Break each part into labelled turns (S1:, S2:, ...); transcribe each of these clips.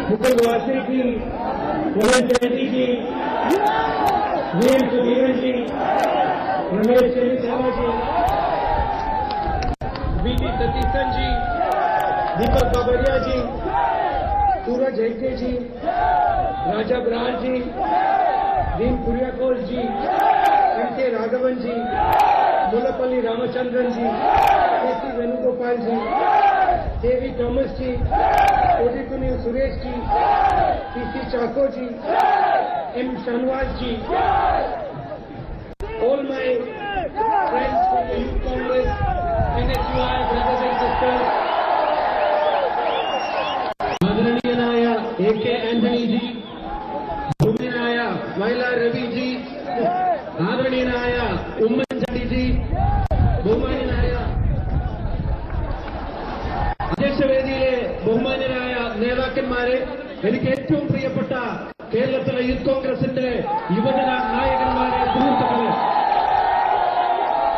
S1: Mukul Wasnik ji, Pawan Chaiti ji, Veer Sudheeran ji, Ramesh Chandra ji, BT Satheesan ji, Deepak Babaria ji, Suraj Hegde ji, Raja Brar ji, Dean Kuriakose ji, MK. Raghavan ji, Mullappally Ramachandran ji, KC. Venugopal ji, KV. Thomas ji, Kodikunnil Suresh ji, PC. Chacko ji, M. Shanavas ji, all my friends from the Youth Congress, NSUI, brothers and sisters, आदरणीयनाय A.K. Antony ji, भूमिनाय वैला रवि जी, ആദരണീയനായ Oommen Chandy G, ബഹുമാന്യനായ അധ്യക്ഷവേദിയിലെ ബഹുമാന്യരായ നേതാക്കന്മാരെ, എനിക്ക് ഏറ്റവും പ്രിയപ്പെട്ട കേരളത്തിലെ യൂത്ത് കോൺഗ്രസിന്റെ യുവജന നായകന്മാരെ, സുഹൃത്തുക്കളെ,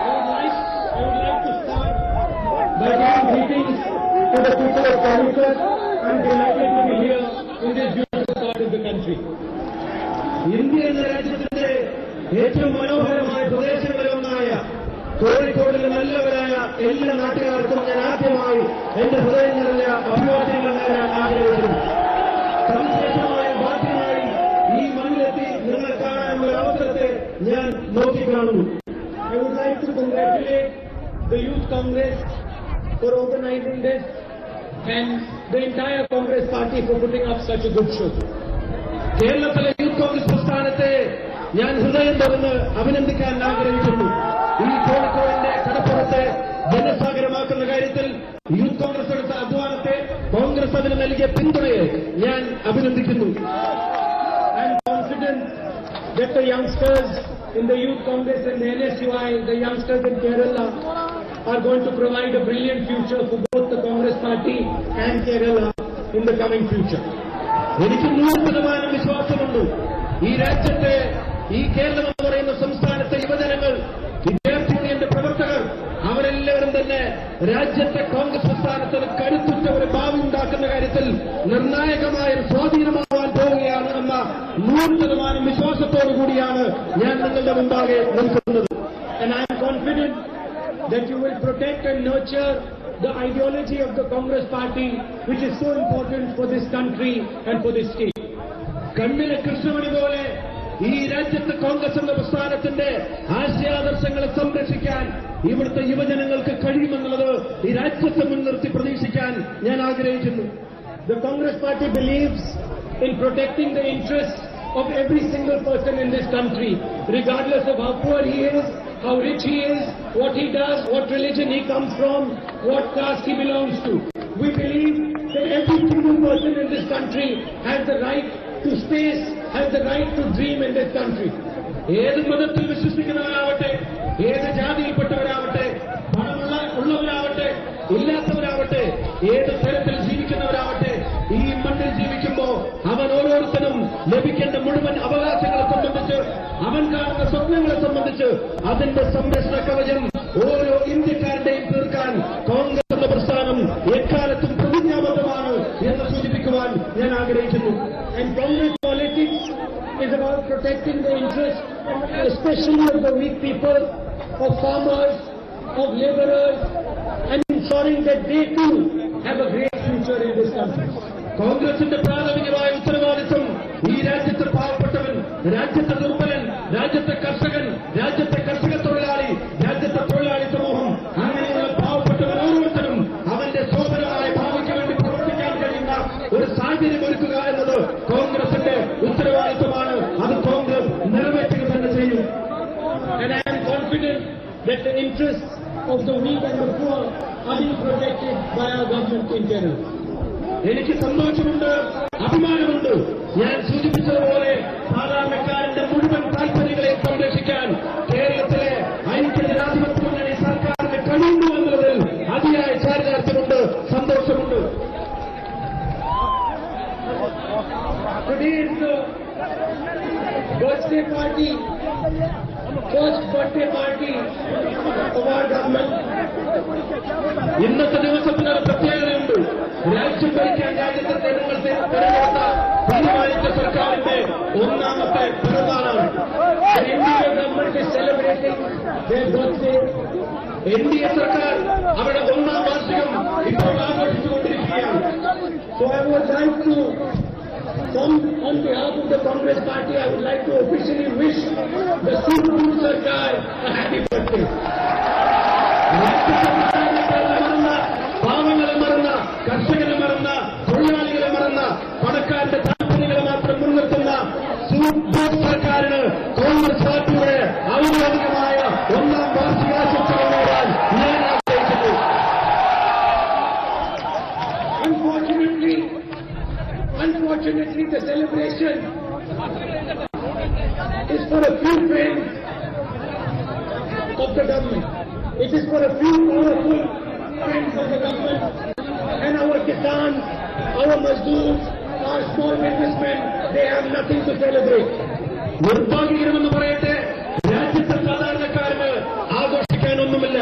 S1: I would like to start by giving greetings to the people of Calicut. I'm delighted to be here in this beautiful part of the country. India എന്ന രാജ്യത്തിന്റെ ഏറ്റവും മനോഹരമായ പ്രദേശങ്ങളിലൊന്നായ കോഴിക്കോടിലെ നല്ലവരായ എല്ലാ നാട്ടുകാർക്കും ഞാൻ ആദ്യമായി എന്റെ ഹൃദയം നിറഞ്ഞ അഭിവാദ്യങ്ങൾ നേരാൻ ആഗ്രഹിക്കുന്നു. സവിശേഷമായ ഭാഗ്യമായി ഈ മണ്ണിലെത്തി നിങ്ങളെ കാണാനുള്ള അവസരത്തെ ഞാൻ നോക്കിക്കാണുന്നു. I would like to congratulate the Youth Congress for organizing this and the entire Congress party for putting up such a good show. കേരളത്തിലെ യൂത്ത് കോൺഗ്രസ് പ്രസ്ഥാനത്തെ ഞാൻ ഹൃദയം തുറന്ന് അഭിനന്ദിക്കാൻ ആഗ്രഹിക്കുന്നു. ഈ കോഴിക്കോടിന്റെ കടപ്പുറത്തെ ജനസാഗരമാക്കുന്ന കാര്യത്തിൽ യൂത്ത് കോൺഗ്രസ് എടുത്ത അധ്വാനത്തെ, കോൺഗ്രസ് അതിന് നൽകിയ പിന്തുണയെ ഞാൻ അഭിനന്ദിക്കുന്നു. I am confident that the youngsters in the Youth Congress and the NSUI, the youngsters in Kerala, are going to provide a brilliant future for both the Congress party and Kerala in the coming future. എനിക്ക് 100% വിശ്വാസമുണ്ട്. ഈ രാജ്യത്തെ, ഈ കേരളം എന്ന് പറയുന്ന സംസ്ഥാനത്തെ യുവജനങ്ങൾ, വിദ്യാർത്ഥി യൂണിയന്റെ പ്രവർത്തകർ, അവരെല്ലാവരും തന്നെ രാജ്യത്തെ കോൺഗ്രസ് പ്രസ്ഥാനത്തിന് കരുത്തുറ്റ ഒരു ഭാവി ഉണ്ടാക്കുന്ന കാര്യത്തിൽ നിർണായകമായ ഒരു സ്വാധീനമാവാൻ പോവുകയാണ് എന്ന 100% വിശ്വാസത്തോടു കൂടിയാണ് ഞാൻ നിങ്ങളുടെ മുമ്പാകെ നിൽക്കുന്നത്. And I am confident that you will protect and nurture the ideology of the Congress party, which is so important for this country and for this state. കണ്ണിലെ കൃഷ്ണമണി പോലെ ഈ രാജ്യത്തെ കോൺഗ്രസ് എന്ന പ്രസ്ഥാനത്തിന്റെ ആശയാദർശങ്ങളെ സംരക്ഷിക്കാൻ ഇവിടുത്തെ യുവജനങ്ങൾക്ക് കഴിയുമെന്നുള്ളത് ഈ രാജ്യത്തെ മുൻനിർത്തി പ്രതീക്ഷിക്കാൻ ഞാൻ ആഗ്രഹിക്കുന്നു. The Congress party believes in protecting the interests of every single person in this country, regardless of how poor he is, how rich he is, what he does, what religion he comes from, what caste he belongs to. We believe that every single person in this country has the right to space, has the right to dream in this country. ഏത് മതത്തിൽ വിശ്വസിക്കുന്നവരാവട്ടെ, ഏത് ജാതിയിൽപ്പെട്ടവരാവട്ടെ, പണമുള്ളവരാവട്ടെ, ഇല്ലാത്തവരാവട്ടെ, ഏത് തരത്തിൽ ജീവിക്കുന്നവരാവട്ടെ, ഈ മണ്ണിൽ ജീവിക്കുമ്പോൾ അവൻ ഓരോരുത്തരും ലഭിക്കേണ്ട മുഴുവൻ അവകാശങ്ങളെ സംബന്ധിച്ച്, അവൻ കാണുന്ന സ്വപ്നങ്ങളെ സംബന്ധിച്ച് അതിന്റെ സംരക്ഷണ കവചം ഓരോ ഇന്ത്യക്കാരുടെയും തീർക്കാൻ കോൺഗ്രസ് എന്ന പ്രസ്ഥാനം എക്കാലത്തും പ്രതിജ്ഞാബദ്ധമാണ് എന്ന് സൂചിപ്പിക്കുവാൻ ഞാൻ ആഗ്രഹിക്കുന്നു. And Congress politics is about protecting the interests, especially of the weak people, of farmers, of laborers, and ensuring that they too have a great future in this country. കോൺഗ്രസിന്റെ പ്രാഥമികമായ ഉത്തരവാദിത്വം ഈ രാജ്യത്തെ പാവപ്പെട്ടവൻ, രാജ്യത്തെ ദുർബലൻ, രാജ്യത്തെ കർഷകൻ, രാജ്യത്തെ കർഷക തൊഴിലാളി, രാജ്യത്തെ തൊഴിലാളി സമൂഹം, അങ്ങനെയുള്ള പാവപ്പെട്ടവൻ ഓരോരുത്തരും അവന്റെ ശോഭനമായ ഭാവിക്ക് വേണ്ടി പ്രവർത്തിക്കാൻ കഴിയുന്ന ഒരു സാഹചര്യം ഒരുക്കുക എന്നത് കോൺഗ്രസിന്റെ ഉത്തരവാദിത്വമാണ്. അത് കോൺഗ്രസ് നിറവേറ്റുക തന്നെ ചെയ്യും. And I am confident that the interests of the weak and the poor are being protected by our government in Kerala. എനിക്ക് സന്തോഷമുണ്ട്, അഭിമാനമുണ്ട്. ഞാൻ സൂചിപ്പിച്ചതുപോലെ സാധാരണക്കാരന്റെ മുഴുവൻ താൽപര്യങ്ങളെ സംരക്ഷിക്കാൻ കേരളത്തിലെ ഐക്യജനാധിപത്യ മുന്നണി സർക്കാരിന് കഴിയുന്നു എന്നതിൽ അതിയായ ചാരിതാർത്ഥ്യമുണ്ട്, സന്തോഷമുണ്ട്. Today is the birthday party, first birthday party of our government. ഇന്നത്തെ ദിവസത്തിനൊരു പ്രത്യേകതയുണ്ട്. രാജ്യം ഭരിക്കാൻ രാജ്യത്തെ ജനങ്ങൾ തെരഞ്ഞെടുത്ത സർക്കാരിന്റെ ഒന്നാമത്തെ പിറന്നാളാണ്. NDA government is celebrating their birthday. NDA സർക്കാർ അവരുടെ ഒന്നാം വാർഷികം ഇപ്പോൾ ആഘോഷിച്ചുകൊണ്ടിരിക്കുകയാണ്. So I would like to, on behalf of the Congress Party, I would like to officially wish the Supreme Sarkar a happy birthday. പാവങ്ങളെ മറന്ന, കർഷകരെ മറന്ന, തൊഴിലാളികളെ മറന്ന, പണക്കാരുടെ താല്പര്യങ്ങളെ മാത്രം മുൻനിർത്തുന്ന സൂപ്പർ സർക്കാരിന് കോൺഗ്രസ് പാർട്ടിയുടെ ഔദ്യോഗികമായ ഒന്നാം വാർഷികാശംസകൾ നേടാൻ ഞാൻ ആഗ്രഹിക്കുന്നു. Unfortunately, the celebration is for a few friends of the government. It is for a few powerful friends of the government, and our Kisan, our Mazdoors, our small businessmen, they have nothing to celebrate. നിർഭാഗ്യകരമെന്ന് പറയട്ടെ, രാജ്യത്തെ സാധാരണക്കാരന് ആഘോഷിക്കാനൊന്നുമില്ല,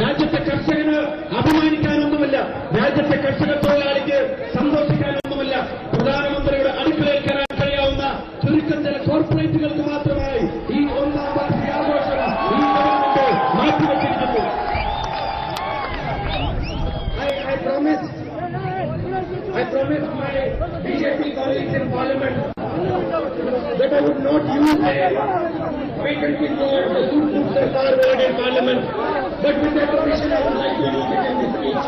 S1: രാജ്യത്തെ കർഷകന് അഭിമാനിക്കാനൊന്നുമില്ല, രാജ്യത്തെ കർഷക തൊഴിലാളിക്ക് സന്തോഷിക്കാനൊന്നുമില്ല. പ്രധാനമന്ത്രിയുടെ അടുക്കളയിൽ കയറാൻ കഴിയാവുന്ന ചുരുക്കം ചില കോർപ്പറേറ്റുകൾക്ക് മാത്രമായി ഈ ഒന്നാം വാർഷികാഘോഷം ഈ government മാറ്റിവെച്ചിരിക്കുന്നു. I promised my BJP colleagues in Parliament that I would not use a patently called the Supreme Sarkar word in Parliament, but with their permission I would like to use it in this speech.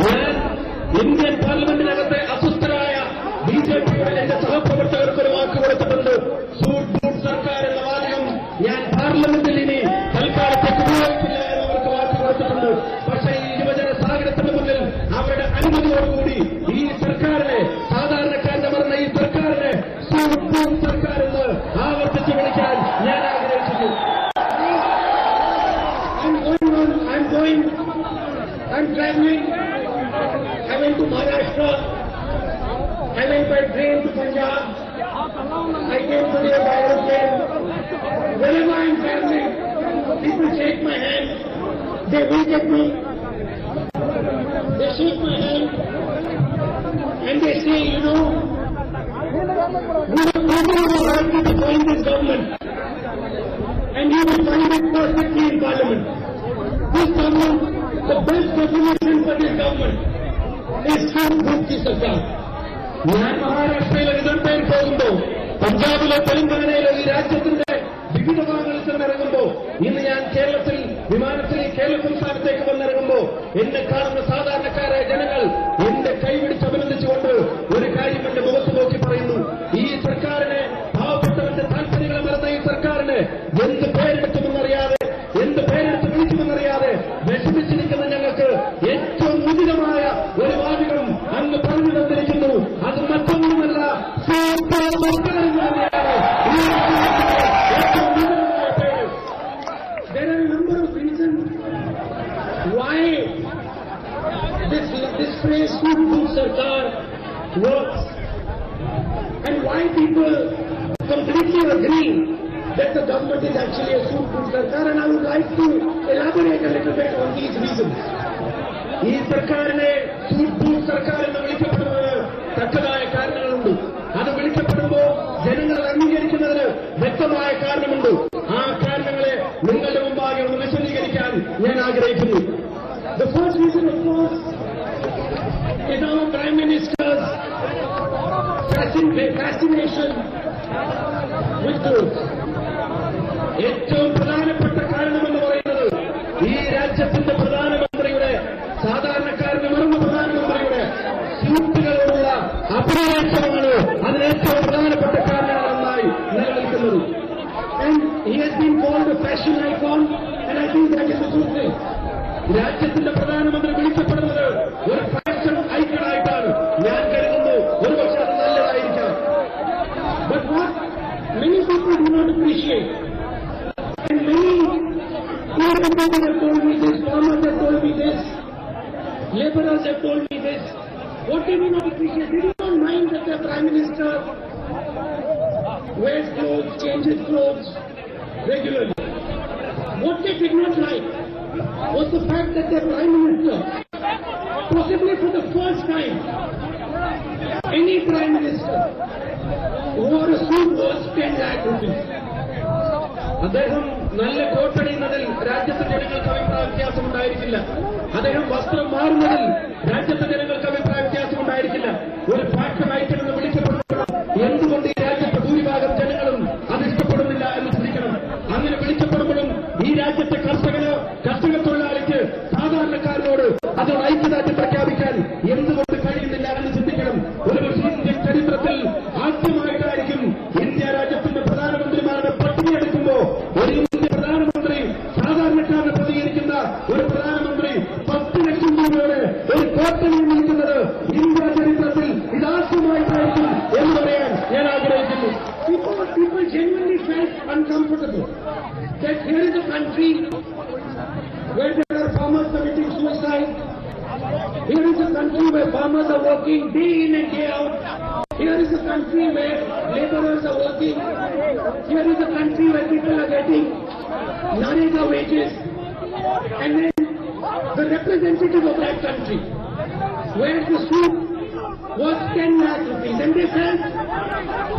S1: ഞാൻ Indian പാർലമെന്റിനകത്തെ അസ്വസ്ഥരായ BJPയുടെ എന്റെ സഹപ്രവർത്തകർക്ക് ഒരു വാക്ക് കൊടുത്തിട്ടുണ്ട്. Super സർക്കാർ എന്ന വാചകം ഞാൻ പാർലമെന്റിൽ ഇനി തൽക്കാലത്തേക്ക് ഉപയോഗിക്കില്ല എന്ന് അവർക്ക് വാക്ക് കൊടുത്തിട്ടുണ്ട്. പക്ഷേ ഈ യുവജന സാഗരത്തിന് മുന്നിൽ അവരുടെ അനുമതിയോടുകൂടി ഈ സർക്കാരിനെ, സാധാരണക്കാരന്റെ മറന്ന ഈ സർക്കാരിനെ സൂപ്പർ സർക്കാർ എന്ന് ആവർത്തിച്ച് വിളിക്കാൻ ഞാൻ ആഗ്രഹിക്കുന്നു. I'm traveling. I went to Maharashtra. I went by train to Punjab. I came today by aeroplane. Wherever I'm traveling, people shake my hand. They wink at me. They shake my hand. And they say, you know, we will ask you to join this government. And you will find it perfectly in Parliament. This government, the best definition for this government is Supreme Sarkar. ഞാൻ മഹാരാഷ്ട്രയിലെ വിദർഭയിൽ പോകുമ്പോൾ, പഞ്ചാബിലെ തെലങ്കാനയിലെ ഈ രാജ്യത്തിന്റെ വിവിധ ഭാഗങ്ങളിൽ ചെന്നിറങ്ങുമ്പോൾ, ഇന്ന് ഞാൻ കേരളത്തിൽ വിമാനത്തിൽ കേരള സംസ്ഥാനത്തേക്ക് വന്നിറങ്ങുമ്പോൾ എന്നെ കാണുന്ന സാധാരണക്കാരായ ജനങ്ങൾ എന്റെ കൈപിടിച്ച് അഭിനന്ദിച്ചുകൊണ്ട് ഒരു കാര്യം എന്റെ മുഖത്ത് നോക്കി പറയുന്നു: ഈ സർക്കാരിനെ, പാവപ്പെട്ടവന്റെ താല്പര്യങ്ങളെ മറന്ന ഈ സർക്കാരിനെ എന്ത് പേരെടുക്കുമെന്നറിയാതെ, എന്ത് പേരെടുത്ത് വിളിക്കുമെന്നറിയാതെ വിഷമിച്ചിരിക്കുന്ന ഞങ്ങൾക്ക് ഏറ്റവും ഉചിതമായ ഒരു വാചകം അങ്ങ് പറഞ്ഞു തന്നിരിക്കുന്നു. അത് മറ്റൊന്നുമല്ല, സൂപ്പർ സർക്കാർ എന്ന് തന്നെയാണ് ഈ ഏറ്റവും ഉചിതമായ പേര്. There are a number of reasons why this phrase Supreme Sarkar works, and why people completely agree that the government is actually a Supreme Sarkar, and I would like to elaborate a little bit on these reasons. ഈ സർക്കാരിനെ super സർക്കാർ എന്ന് വിളിക്കപ്പെടുന്നത് തക്കതായ കാരണങ്ങളുണ്ട്. അത് വിളിക്കപ്പെടുമ്പോൾ ജനങ്ങൾ അംഗീകരിക്കുന്നതിന് വ്യക്തമായ കാരണമുണ്ട്. ആ കാരണങ്ങളെ നിങ്ങളുടെ മുമ്പാകെ ഒന്ന് വിശദീകരിക്കാൻ ഞാൻ ആഗ്രഹിക്കുന്നു. The first reason, of course, is our Prime Minister's fascination with growth. ഏറ്റവും പ്രധാനപ്പെട്ട കാരണമെന്ന് പറയുന്നത് ഈ രാജ്യത്തിന്റെ പ്രധാനമന്ത്രിയുടെ, സാധാരണക്കാരന് മറന്ന പ്രധാനമന്ത്രിയുടെ സീറ്റുകളോടുള്ള അഭിനിവേശമാണ് അതിന് ഏറ്റവും പ്രധാനപ്പെട്ട കാരണങ്ങളൊന്നായി നിലനിൽക്കുന്നത്. And he has been called a fashion icon, and I think that is a good thing. രാജ്യത്തിന്റെ പ്രധാനമന്ത്രി വിളിക്കപ്പെടുന്നത് ഒരു ഫാഷൻ ഐക്കണായിട്ടാണ്. ഞാൻ കരുതുന്നു ഒരുപക്ഷെ അത് നല്ലതായിരിക്കാം. But what many people do not appreciate, and many people have told me this, farmers have told me this, laborers have told me this, what they do not appreciate, they do not mind that their Prime Minister wears clothes, changes clothes regularly. What they did not like was the fact that their Prime Minister, possibly for the first time, Any Prime Minister wore a suit was 10 lakh rupees. അദ്ദേഹം നല്ല കോട്ടണിയുന്നതിൽ രാജ്യത്തെ ജനങ്ങൾക്ക് അഭിപ്രായ വ്യത്യാസം ഉണ്ടായിരിക്കില്ല. അദ്ദേഹം വസ്ത്രം മാറുന്നതിൽ രാജ്യത്തെ ജനങ്ങൾക്ക് അഭിപ്രായ വ്യത്യാസം ഉണ്ടായിരിക്കില്ല. ഒരു ഫാക്ഷൻ ഐറ്റം എന്ന് വിളിക്കപ്പെടുമ്പോൾ എന്തുകൊണ്ട് ഈ രാജ്യത്തെ ഭൂരിഭാഗം ജനങ്ങളും അത് ഇഷ്ടപ്പെടുന്നില്ല എന്ന് ചിന്തിക്കണം. അങ്ങനെ വിളിക്കപ്പെടുമ്പോഴും ഈ രാജ്യത്തെ കർഷക തൊഴിലാളിക്ക് സാധാരണക്കാരനോട് അത് ഐക്യദാർഢ്യം പ്രഖ്യാപിക്കാൻ എന്തുകൊണ്ട് കഴിയുന്നില്ല എന്ന് ചിന്തിക്കണം. ഒരു ഇന്ത്യൻ ചരിത്രത്തിൽ ആദ്യമായിട്ടായിരിക്കും ഇന്ത്യ രാജ്യത്തിന്റെ പ്രധാനമന്ത്രിമാരുടെ പട്ടിണിയെടുക്കുമ്പോ ഒരു ഇന്ത്യ പ്രധാനമന്ത്രി സാധാരണക്കാരനെ പ്രതികരിക്കുന്ന ഒരു പ്രധാനമന്ത്രി 10 ലക്ഷം രൂപയോടെ ഒരു കോട്ടണിയിൽ നിൽക്കുന്നത് ഇന്ത്യ ചരിത്രത്തിൽ ഇതാദ്യമായിട്ടായിരിക്കും എന്ന് പറയാൻ ഞാൻ ആഗ്രഹിക്കുന്നു. People genuinely felt uncomfortable that here is a country where there are farmers committing suicide. Here is a country where farmers are working day in and day out. Here is a country where laborers are working. Here is a country where people are getting Narega wages. And then the representative of that country, where the suit was 10 lakh rupees. And they said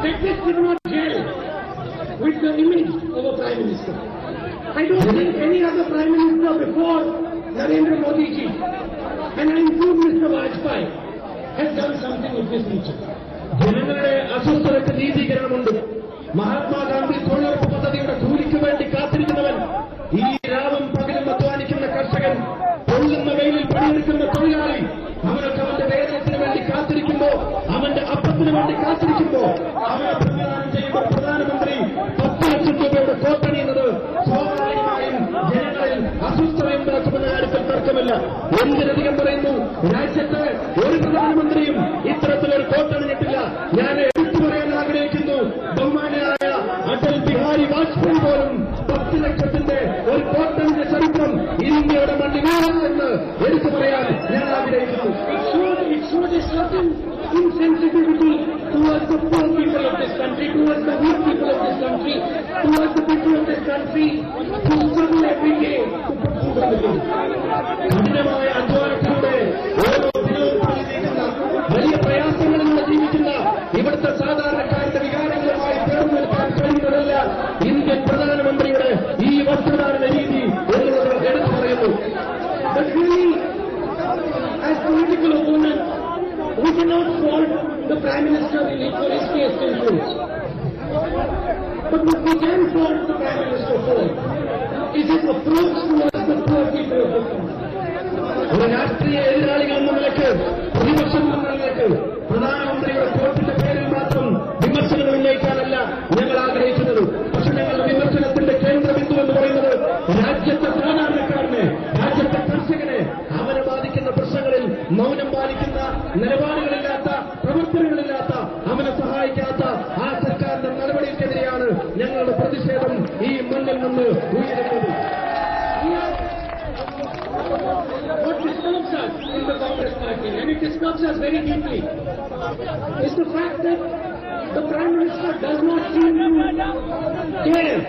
S1: that this did not gel with the image of a Prime Minister. I don't think any other Prime Minister before Narendra Modi ji, and I include Mr. Vajpayee, has done something of this nature. ജനങ്ങളുടെ അസ്വസ്ഥതയ്ക്ക് നീതീകരണമുണ്ട്. മഹാത്മാഗാന്ധി തൊഴിലുറപ്പ് പദ്ധതിയുടെ കൂലിക്ക് വേണ്ടി കാത്തിരിക്കുന്നവൻ, ഈ രാവും പകലും അധ്വാനിക്കുന്ന കർഷകൻ, പൊള്ളുന്ന വെയിലിൽ പണിയെടുക്കുന്ന തൊഴിലാളി, അവനൊക്കെ അവന്റെ വേതനത്തിന് വേണ്ടി കാത്തിരിക്കുമ്പോ, അവന്റെ അപ്പത്തിന് വേണ്ടി കാത്തിരിക്കുമ്പോ, അവനെ പ്രതിദാനം ചെയ്യുന്ന പ്രധാനമന്ത്രി 10 ലക്ഷം രൂപയുടെ കോട്ടണിയുന്നത് സ്വാഭാവികമായും ജനങ്ങളിൽ അസ്വസ്ഥതയുണ്ടാക്കുമെന്ന കാര്യത്തിൽ തർക്കമില്ല. എന്തിനധികം പറയുന്നു, രാജ്യത്ത് ഒരു പ്രധാനമന്ത്രിയും ഇത്തരത്തിലൊരു കോട്ടണിഞ്ഞിട്ടില്ല. ഞാൻ എടുത്തു പറയാൻ ആഗ്രഹിക്കുന്നു, ബഹുമാനായ അടൽ ബിഹാരി വാജ്പേയി പോലും 10 ലക്ഷത്തിന്റെ ഒരു കോട്ടണിന്റെ ചരിത്രം ഇന്ത്യയുടെ മണ്ണിലാണ് എന്ന് എടുത്തു പറയാൻ ഞാൻ ആഗ്രഹിക്കുന്നു. It showed a certain insensitivity towards the poor people of this country, towards the weak people of this country, towards the people of this country who struggle every day to put food on the table. കഠിനമായ അധ്വാനത്തിലൂടെ ഓരോ ദിനവും പ്രതിനിധിക്കുന്ന വലിയ പ്രയാസങ്ങളിലൂടെ ജീവിക്കുന്ന ഇവിടുത്തെ സാധാരണക്കാരുടെ വികാരങ്ങളുമായി ചേർന്ന് നിൽക്കാൻ കഴിയുന്നതല്ല ഇന്ത്യൻ പ്രധാനമന്ത്രിയുടെ ഈ വസ്ത്രധാരണ രീതി എന്നുള്ളത് എടുത്തു പറയുന്നു. But really, as political opponents, we cannot fault the Prime Minister for his taste and choice. But what we can fault the Prime Minister for is his approach towards the poor people of the country. ഒരു രാഷ്ട്രീയ എതിരാളികൾ എന്ന നിലയ്ക്ക്, പ്രതിപക്ഷം എന്ന നിലയ്ക്ക് പ്രധാനമന്ത്രിയുടെ കോട്ടിന്റെ പേരിൽ മാത്രം വിമർശനങ്ങൾ ഉന്നയിക്കാനല്ല ഞങ്ങൾ ആഗ്രഹിക്കുന്നത്. പക്ഷെ ഞങ്ങളുടെ വിമർശനത്തിന്റെ കേന്ദ്രബിന്ദു എന്ന് പറയുന്നത് രാജ്യത്തെ സാധാരണക്കാരനെ, രാജ്യത്തെ കർഷകനെ, അവരെ ബാധിക്കുന്ന പ്രശ്നങ്ങളിൽ മൗനം പാലിക്കുന്ന, നിലപാടുകളില്ലാത്ത, പ്രവർത്തനങ്ങളില്ലാത്ത, അവനെ സഹായിക്കാത്ത ആ സർക്കാരിന്റെ നടപടിക്കെതിരെയാണ് ഞങ്ങളുടെ പ്രതിഷേധം ഈ മണ്ണിൽ നിന്ന് ഉയരുന്നത്. What disturbs us in the Congress party, and it disturbs us very deeply, is the fact that the Prime Minister does not seem to care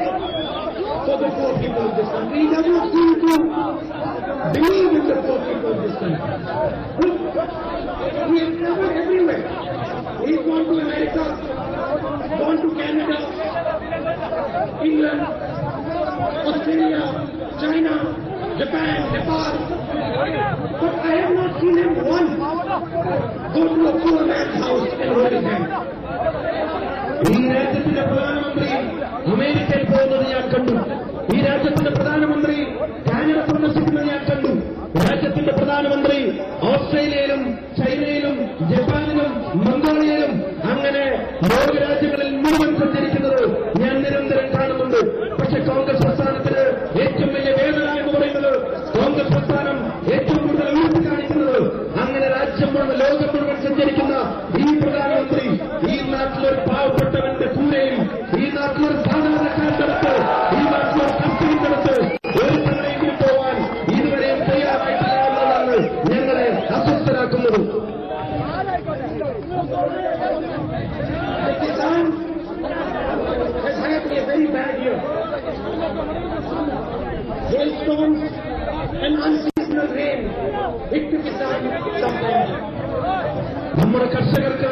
S1: for the poor people of this country. He doesn't seem to believe in the poor people of this country. He has traveled everywhere. He's gone to America, gone to Canada, England, Australia, China, Japan, Nepal. But I have not seen him once go to a poor man's house and hold his hand. ഈ രാജ്യത്തിന്റെ പ്രധാനമന്ത്രി അമേരിക്കയിൽ പോകുന്നത് ഞാൻ കണ്ടു. ഈ രാജ്യത്തിന്റെ പ്രധാനമന്ത്രി കാനഡ സന്ദർശിക്കുന്നത് ഞാൻ കണ്ടു. രാജ്യത്തിന്റെ പ്രധാനമന്ത്രി ഓസ്ട്രേലിയയിലും ചൈനയിലും ജപ്പാനിലും മംഗോളിയയിലും അങ്ങനെ ലോകരാജ്യങ്ങളിൽ മുഴുവൻ സഞ്ചരിക്കുന്നത് ഞാൻ നിരന്തരം കാണുന്നുണ്ട്. പക്ഷെ കോൺഗ്രസ് പ്രസ്ഥാനത്തിന് ഏറ്റവും വലിയ വേദന എന്ന് പറയുന്നത്, കോൺഗ്രസ് പ്രസ്ഥാനം ഏറ്റവും കൂടുതൽ ഉയർത്തി കാണിക്കുന്നത്, അങ്ങനെ രാജ്യം മുഴുവൻ, ലോകം മുഴുവൻ സഞ്ചരിക്കുന്ന ഈ പ്രധാനമന്ത്രി ഈ നാട്ടിലൊരു പാവപ്പെട്ടവന്റെ കൂരയിൽ, ഈ നാട്ടിലൊരു സാധാരണക്കാരുടെ അടുത്ത്, ഈ നാട്ടിലൊരു കർഷകന്റെ അടുത്ത് ഒരു തവണയെങ്കിലും പോവാൻ ഇതുവരെയും തയ്യാറായിട്ടില്ല എന്നതാണ് ഞങ്ങളെ അസ്വസ്ഥരാക്കുന്നത്. Hailstorms and unseasonal rain hit the Kisan sometimes.
S2: നമ്മുടെ കർഷകർക്ക്